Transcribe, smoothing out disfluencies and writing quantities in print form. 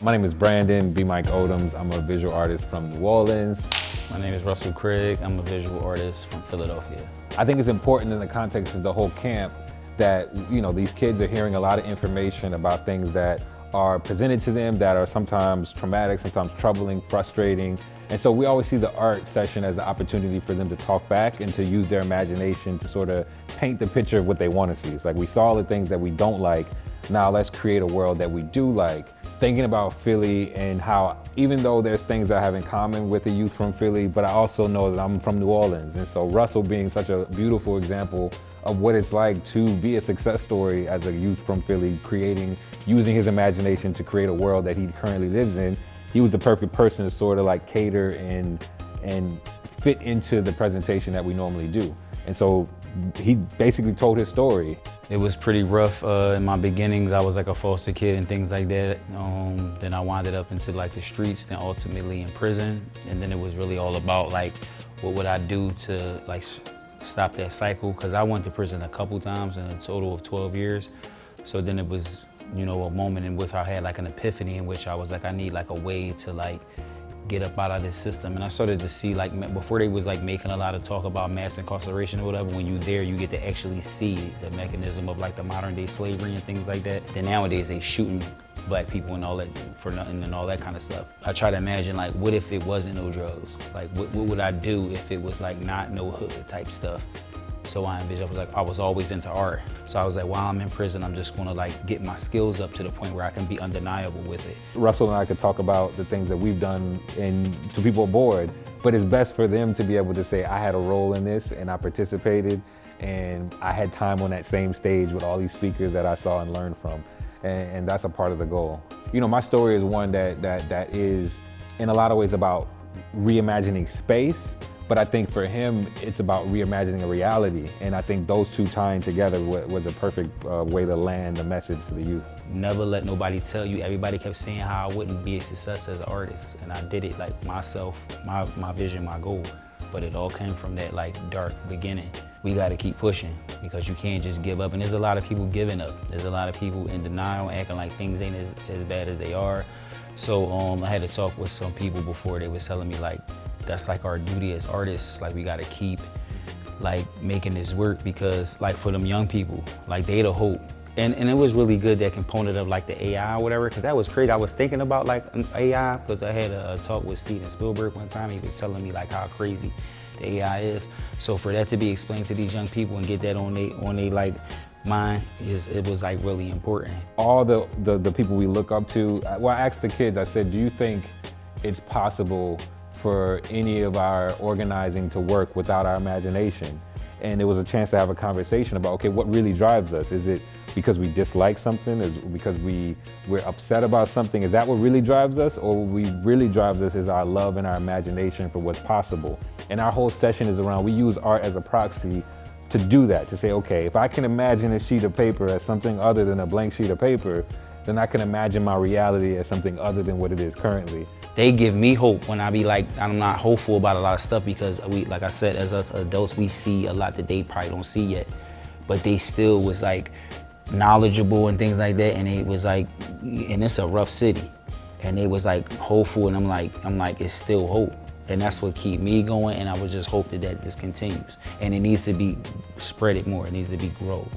My name is Brandon, BMike Odums. I'm a visual artist from New Orleans. My name is Russell Craig. I'm a visual artist from Philadelphia. I think it's important in the context of the whole camp that, these kids are hearing a lot of information about things that are presented to them that are sometimes traumatic, sometimes troubling, frustrating. And so we always see the art session as the opportunity for them to talk back and to use their imagination to sort of paint the picture of what they want to see. It's like we saw the things that we don't like, now let's create a world that we do like. Thinking about Philly and how, even though there's things that I have in common with the youth from Philly, but I also know that I'm from New Orleans. And so Russell being such a beautiful example of what it's like to be a success story as a youth from Philly, using his imagination to create a world that he currently lives in, he was the perfect person to sort of like cater and fit into the presentation that we normally do. And so he basically told his story. It was pretty rough in my beginnings. I was like a foster kid and things like that. Then I winded up into like the streets, then ultimately in prison. And then it was really all about like, what would I do to like stop that cycle? Because I went to prison a couple times in a total of 12 years. So then it was, a moment in which I had like an epiphany in which I was like, I need like a way to like get up out of this system. And I started to see like, before they was like making a lot of talk about mass incarceration or whatever, when you're there, you get to actually see the mechanism of like the modern day slavery and things like that. Then nowadays they shooting black people and all that for nothing and all that kind of stuff. I try to imagine like, what if it wasn't no drugs? Like what would I do if it was like not no hood type stuff? So I envisioned, I was always into art. So I was like, while I'm in prison, I'm just gonna like get my skills up to the point where I can be undeniable with it. Russell and I could talk about the things that we've done to people aboard, but it's best for them to be able to say, I had a role in this and I participated and I had time on that same stage with all these speakers that I saw and learned from. And that's a part of the goal. My story is one that is in a lot of ways about reimagining space. But I think for him, it's about reimagining a reality. And I think those two tying together was a perfect way to land the message to the youth. Never let nobody tell you. Everybody kept saying how I wouldn't be a success as an artist. And I did it like myself, my vision, my goal. But it all came from that like dark beginning. We gotta keep pushing because you can't just give up. And there's a lot of people giving up. There's a lot of people in denial, acting like things ain't as bad as they are. So I had to talk with some people before. They was telling me like, that's like our duty as artists. Like we gotta keep like making this work because like for them young people, like they the hope. And it was really good, that component of like the AI or whatever, because that was crazy. I was thinking about like AI because I had a talk with Steven Spielberg one time. He was telling me like how crazy the AI is. So for that to be explained to these young people and get that on they like mind, it was like really important. All the people we look up to, well, I asked the kids, I said, do you think it's possible for any of our organizing to work without our imagination? And it was a chance to have a conversation about, okay, what really drives us? Is it because we dislike something? Is it because we're upset about something? Is that what really drives us? Or what really drives us is our love and our imagination for what's possible. And our whole session is around, we use art as a proxy to do that, to say, okay, if I can imagine a sheet of paper as something other than a blank sheet of paper, then I can imagine my reality as something other than what it is currently. They give me hope when I be like, I'm not hopeful about a lot of stuff because we, like I said, as us adults, we see a lot that they probably don't see yet. But they still was like knowledgeable and things like that. And it was like, and it's a rough city. And they was like hopeful, and I'm like, it's still hope. And that's what keep me going. And I would just hope that just continues. And it needs to be spread it more. It needs to be grow.